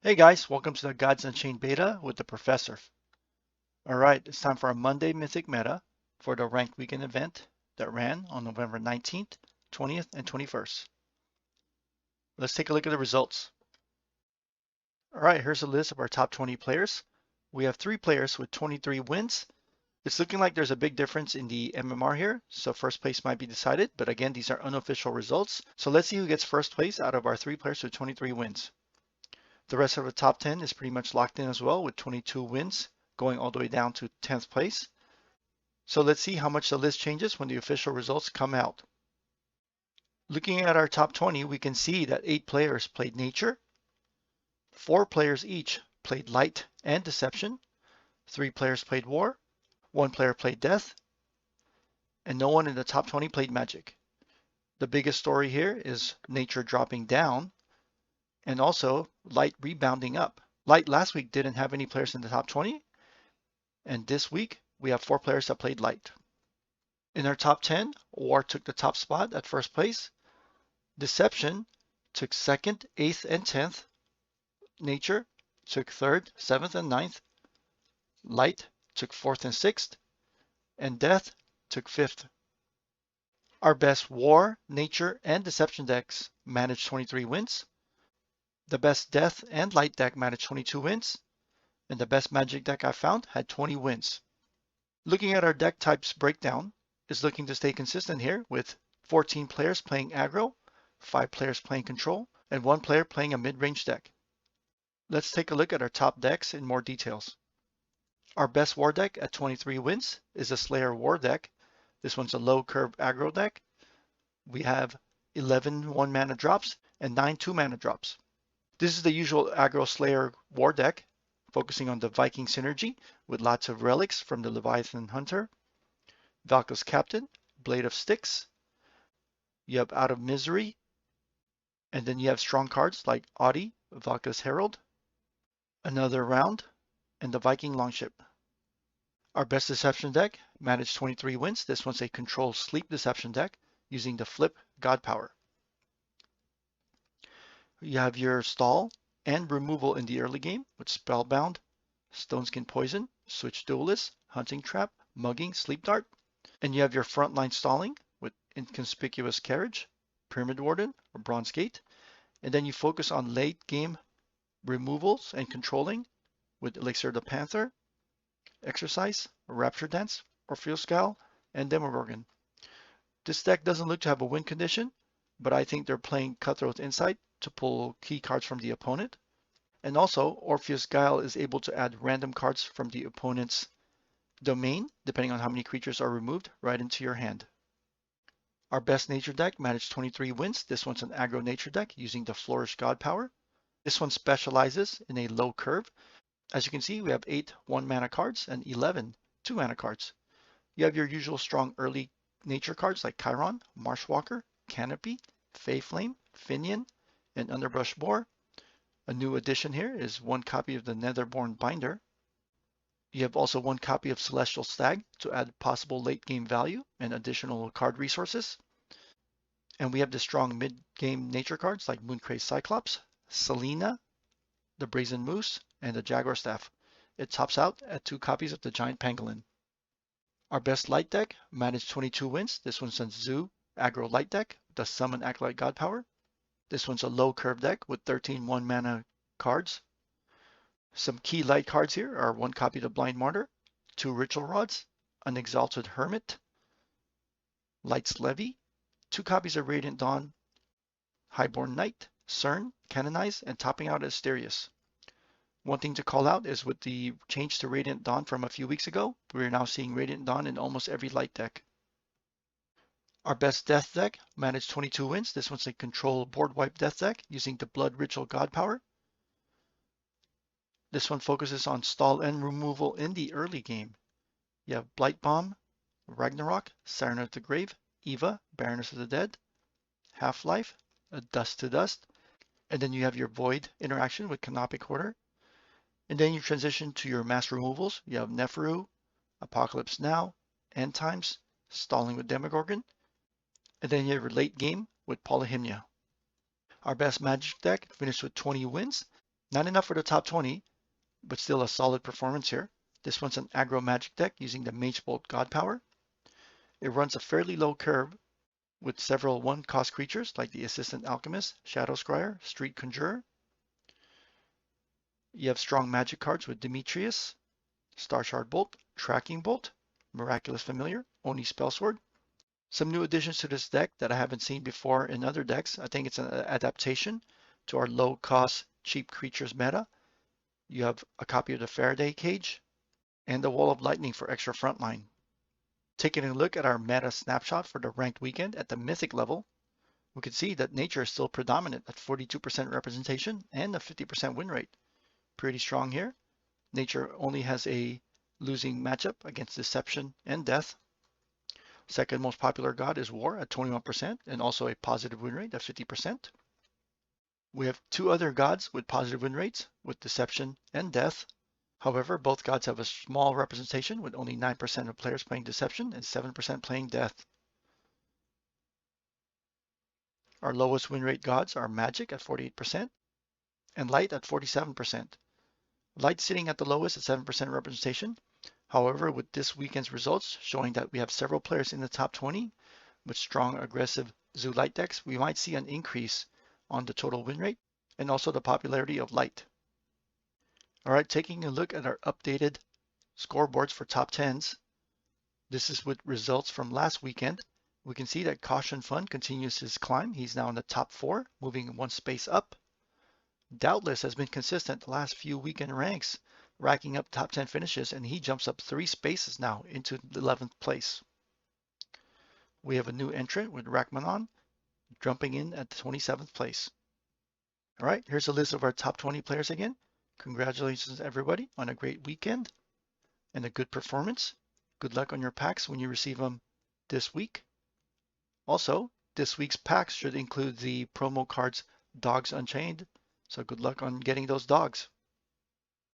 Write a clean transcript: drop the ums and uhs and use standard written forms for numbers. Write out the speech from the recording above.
Hey guys, welcome to the Gods Unchained beta with the TheProfesserf. Alright, it's time for a Monday Mythic meta for the ranked weekend event that ran on November 19th, 20th, and 21st. Let's take a look at the results. Alright, here's a list of our top 20 players. We have 3 players with 23 wins. It's looking like there's a big difference in the MMR here, so first place might be decided, but again, these are unofficial results. So let's see who gets first place out of our 3 players with 23 wins. The rest of the top 10 is pretty much locked in as well with 22 wins, going all the way down to 10th place. So let's see how much the list changes when the official results come out. Looking at our top 20, we can see that 8 players played Nature, 4 players each played Light and Deception, 3 players played War, 1 player played Death, and no one in the top 20 played Magic. The biggest story here is Nature dropping down and also Light rebounding up. Light last week didn't have any players in the top 20, and this week we have 4 players that played Light. In our top 10, War took the top spot at first place. Deception took 2nd, 8th, and 10th. Nature took 3rd, 7th, and 9th. Light took 4th and 6th. And Death took 5th. Our best War, Nature, and Deception decks managed 23 wins. The best Death and Light deck managed 22 wins. And the best Magic deck I found had 20 wins. Looking at our deck types breakdown is looking to stay consistent here with 14 players playing aggro, 5 players playing control, and 1 player playing a mid-range deck. Let's take a look at our top decks in more details. Our best War deck at 23 wins is a Slayer War deck. This one's a low curve aggro deck. We have 11 1-mana drops and 9 2-mana drops. This is the usual aggro Slayer War deck, focusing on the Viking synergy with lots of relics from the Leviathan Hunter, Valka's Captain, Blade of Styx. You have Out of Misery, and then you have strong cards like Audi, Valka's Herald, Another Round, and the Viking Longship. Our best Deception deck managed 23 wins. This one's a control sleep Deception deck using the Flip God Power. You have your stall and removal in the early game with Spellbound, Stoneskin Poison, Switch Duelist, Hunting Trap, Mugging, Sleep Dart. And you have your frontline stalling with Inconspicuous Carriage, Pyramid Warden, or Bronze Gate. And then you focus on late game removals and controlling with Elixir the Panther, Exercise, Rapture Dance, Orpheus Scowl, and Demogorgon. This deck doesn't look to have a win condition, but I think they're playing Cutthroat Insight to pull key cards from the opponent. And also, Orpheus Guile is able to add random cards from the opponent's domain, depending on how many creatures are removed, right into your hand. Our best Nature deck managed 23 wins. This one's an aggro Nature deck using the Flourish God Power. This one specializes in a low curve. As you can see, we have 8 1-mana cards and 11 2-mana cards. You have your usual strong early Nature cards like Chiron, Marshwalker, Canopy, Fey Flame, Finian, and Underbrush Boar. A new addition here is 1 copy of the Netherborn Binder. You have also 1 copy of Celestial Stag to add possible late game value and additional card resources. And we have the strong mid-game nature cards like Mooncraze Cyclops, Selena, the Brazen Moose, and the Jaguar Staff. It tops out at 2 copies of the Giant Pangolin. Our best light deck managed 22 wins. This one's a Zoo aggro light deck, the Summon Acolyte God Power. This one's a low curve deck with 13 1-mana cards. Some key light cards here are 1 copy of Blind Martyr, 2 Ritual Rods, an Exalted Hermit, Light's Levy, 2 copies of Radiant Dawn, Highborn Knight, Cern, Canonize, and topping out Asterius. One thing to call out is with the change to Radiant Dawn from a few weeks ago, we're now seeing Radiant Dawn in almost every light deck. Our best Death deck managed 22 wins. This one's a control board wipe Death deck using the Blood Ritual God Power. This one focuses on stall and removal in the early game. You have Blight Bomb, Ragnarok, Siren of the Grave, Eva, Baroness of the Dead, Half-Life, Dust to Dust, and then you have your Void interaction with Canopic Hoarder. And then you transition to your mass removals. You have Neferu, Apocalypse Now, End Times, Stalling with Demogorgon, and then you have your late game with Polyhymnia. Our best Magic deck finished with 20 wins. Not enough for the top 20, but still a solid performance here. This one's an aggro magic deck using the Mage Bolt God Power. It runs a fairly low curve with several one-cost creatures like the Assistant Alchemist, Shadow Scryer, Street Conjurer. You have strong magic cards with Demetrius, Star Shard Bolt, Tracking Bolt, Miraculous Familiar, Oni Spellsword. Some new additions to this deck that I haven't seen before in other decks. I think it's an adaptation to our low-cost, cheap creatures meta. You have a copy of the Faraday Cage and the Wall of Lightning for extra frontline. Taking a look at our meta snapshot for the ranked weekend at the Mythic level, we can see that nature is still predominant at 42% representation and a 50% win rate. Pretty strong here. Nature only has a losing matchup against Deception and Death. Second most popular god is War at 21% and also a positive win rate of 50%. We have two other gods with positive win rates with Deception and Death. However, both gods have a small representation with only 9% of players playing Deception and 7% playing Death. Our lowest win rate gods are Magic at 48% and Light at 47%. Light sitting at the lowest at 7% representation. However, with this weekend's results showing that we have several players in the top 20 with strong aggressive Zoo Light decks, we might see an increase on the total win rate and also the popularity of Light. All right, taking a look at our updated scoreboards for top 10s. This is with results from last weekend. We can see that Caution Fund continues his climb. He's now in the top 4, moving one space up. Doubtless has been consistent the last few weekend ranks, racking up top 10 finishes, and he jumps up 3 spaces now into the 11th place. We have a new entrant with Rachmanon jumping in at the 27th place. All right, here's a list of our top 20 players again. Congratulations everybody on a great weekend and a good performance. Good luck on your packs when you receive them this week. Also, this week's packs should include the promo cards Dogs Unchained. So good luck on getting those dogs.